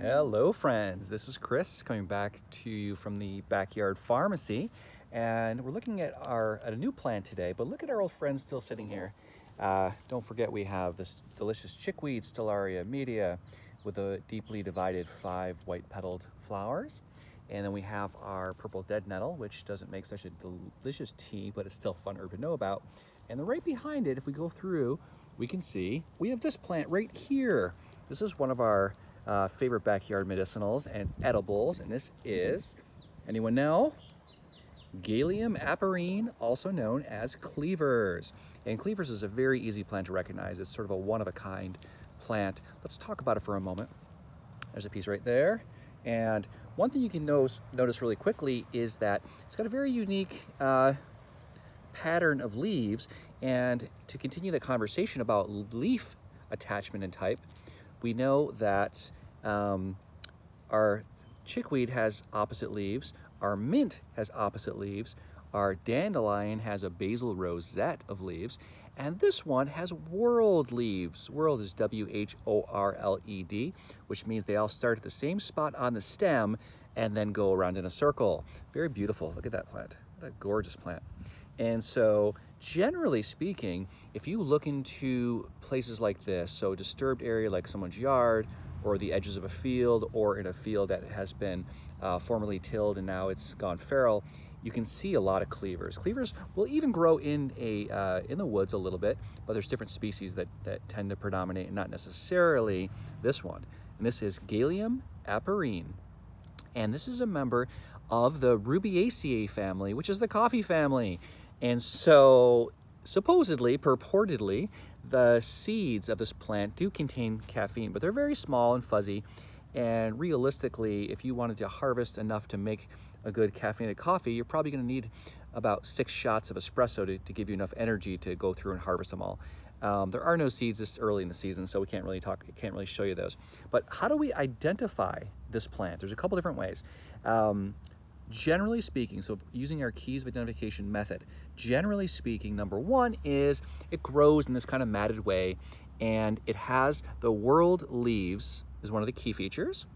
Hello friends, this is Chris coming back to you from the backyard pharmacy, and we're looking at a new plant today, but look at our old friend still sitting here. Don't forget we have this delicious chickweed, Stellaria media, with the deeply divided 5 white petaled flowers. And then we have our purple dead nettle, which doesn't make such a delicious tea, but it's still a fun herb to know about. And then right behind it, if we go through, we can see we have this plant right here. This is one of our favorite backyard medicinals and edibles, and this is, anyone know? Gallium aperine, also known as cleavers. And cleavers is a very easy plant to recognize. It's sort of a one-of-a-kind plant. Let's talk about it for a moment. There's a piece right there. And one thing you can notice really quickly is that it's got a very unique pattern of leaves. And to continue the conversation about leaf attachment and type, we know that our chickweed has opposite leaves, our mint has opposite leaves, our dandelion has a basal rosette of leaves, and this one has whorled leaves. Whorled is W-H-O-R-L-E-D, which means they all start at the same spot on the stem and then go around in a circle. Very beautiful. Look at that plant. What a gorgeous plant. And so, generally speaking, if you look into places like this, so a disturbed area like someone's yard, or the edges of a field, or in a field that has been formerly tilled and now it's gone feral, you can see a lot of cleavers. Cleavers will even grow in the woods a little bit, but there's different species that tend to predominate, and not necessarily this one. And this is Gallium aperine. And this is a member of the Rubiaceae family, which is the coffee family. And so, supposedly, purportedly, the seeds of this plant do contain caffeine, but they're very small and fuzzy. And realistically, if you wanted to harvest enough to make a good caffeinated coffee, you're probably going to need about 6 shots of espresso to give you enough energy to go through and harvest them all. There are no seeds this early in the season, so we can't really show you those. But how do we identify this plant? There's a couple different ways. Generally speaking, so using our keys of identification method, generally speaking, number one is it grows in this kind of matted way, and it has the whorled leaves is one of the key features.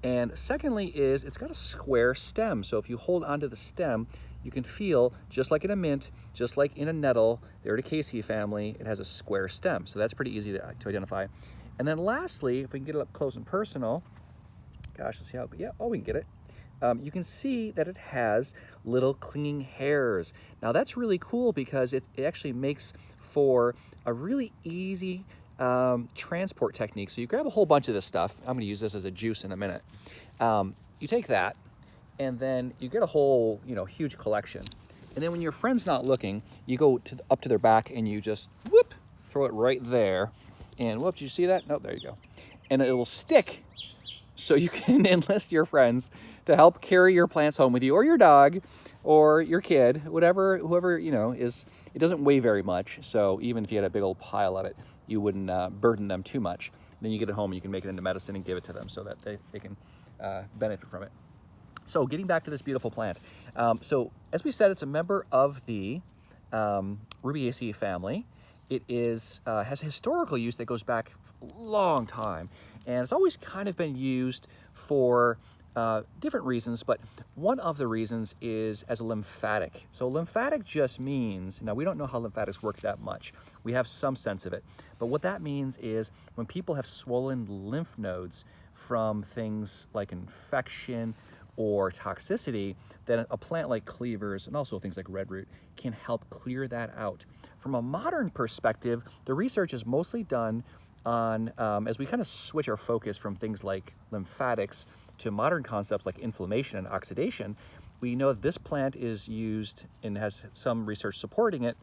And secondly is it's got a square stem. So if you hold onto the stem, you can feel, just like in a mint, just like in a nettle, the Urticaceae family, it has a square stem. So that's pretty easy to identify. And then lastly, if we can get it up close and personal, gosh, let's see how, yeah, oh, we can get it. You can see that it has little clinging hairs. Now that's really cool because it actually makes for a really easy transport technique. So you grab a whole bunch of this stuff. I'm going to use this as a juice in a minute. You take that, and then you get a whole, huge collection. And then when your friend's not looking, you go up to their back and you just whoop, throw it right there. And whoop, did you see that? Nope, there you go. And it will stick. So you can enlist your friends to help carry your plants home with you, or your dog, or your kid, whoever, is, it doesn't weigh very much. So even if you had a big old pile of it, you wouldn't burden them too much. Then you get it home and you can make it into medicine and give it to them so that they can benefit from it. So getting back to this beautiful plant. So as we said, it's a member of the Rubiaceae family. It has a historical use that goes back a long time. And it's always kind of been used for different reasons, but one of the reasons is as a lymphatic. So lymphatic just means, now we don't know how lymphatics work that much. We have some sense of it. But what that means is when people have swollen lymph nodes from things like infection or toxicity, then a plant like cleavers and also things like red root can help clear that out. From a modern perspective, the research is mostly done on, as we kind of switch our focus from things like lymphatics to modern concepts like inflammation and oxidation, we know that this plant is used and has some research supporting it,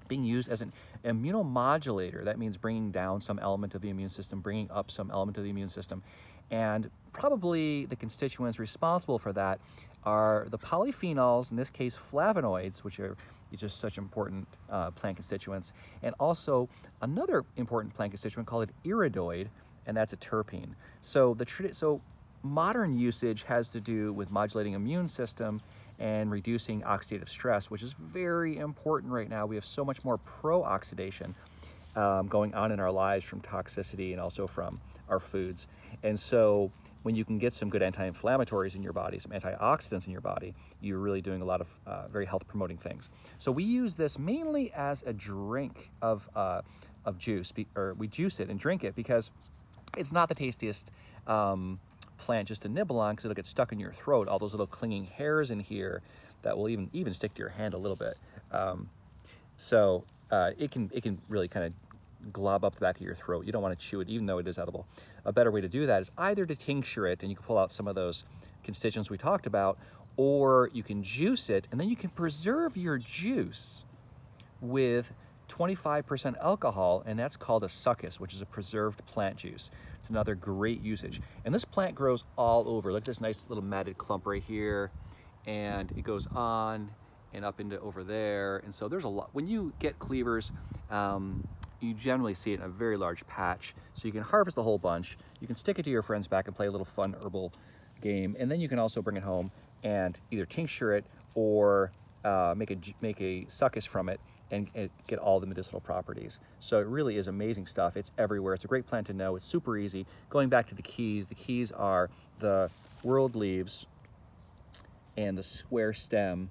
being used as an immunomodulator. That means bringing down some element of the immune system, bringing up some element of the immune system. And probably the constituents responsible for that are the polyphenols, in this case flavonoids, which are just such important plant constituents, and also another important plant constituent called an iridoid, and that's a terpene. So modern usage has to do with modulating immune system and reducing oxidative stress, which is very important right now. We have so much more pro-oxidation. going on in our lives from toxicity and also from our foods. And so when you can get some good anti-inflammatories in your body, some antioxidants in your body, you're really doing a lot of very health promoting things. So we use this mainly as a drink of juice, or we juice it and drink it because it's not the tastiest plant just to nibble on, because it'll get stuck in your throat, all those little clinging hairs in here that will even stick to your hand a little bit. So it can really kind of glob up the back of your throat. You don't want to chew it, even though it is edible. A better way to do that is either to tincture it, and you can pull out some of those constituents we talked about, or you can juice it, and then you can preserve your juice with 25% alcohol, and that's called a succus, which is a preserved plant juice. It's another great usage. And this plant grows all over. Look at this nice little matted clump right here, and it goes on and up into over there. And so there's a lot. When you get cleavers, you generally see it in a very large patch. So you can harvest a whole bunch. You can stick it to your friend's back and play a little fun herbal game. And then you can also bring it home and either tincture it or make a succus from it and get all the medicinal properties. So it really is amazing stuff. It's everywhere. It's a great plant to know. It's super easy. Going back to the keys are the whorled leaves and the square stem,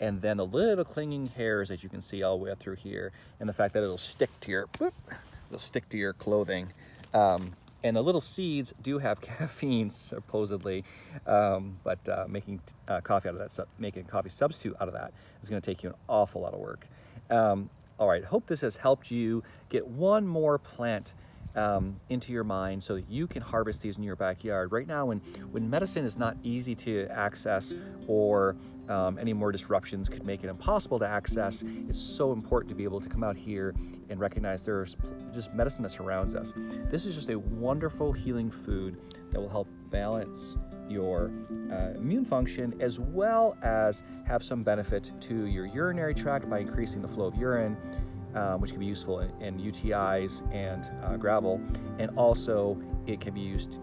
and then the little clinging hairs that you can see all the way up through here, and the fact that it'll stick to your clothing. And the little seeds do have caffeine, supposedly, but making coffee out of that, making a coffee substitute out of that is going to take you an awful lot of work. All right, hope this has helped you get one more plant into your mind so that you can harvest these in your backyard. Right now, when medicine is not easy to access, or any more disruptions could make it impossible to access, it's so important to be able to come out here and recognize there's just medicine that surrounds us. This is just a wonderful healing food that will help balance your immune function, as well as have some benefit to your urinary tract by increasing the flow of urine, which can be useful in UTIs and gravel. And also it can be used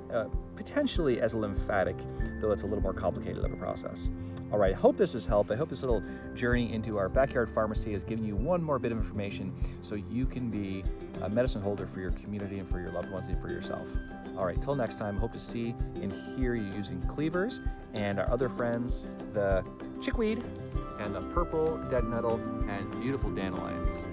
potentially as a lymphatic, though it's a little more complicated of a process. All right, I hope this has helped. I hope this little journey into our backyard pharmacy has given you one more bit of information so you can be a medicine holder for your community and for your loved ones and for yourself. All right, till next time, hope to see and hear you using cleavers and our other friends, the chickweed and the purple dead nettle and beautiful dandelions.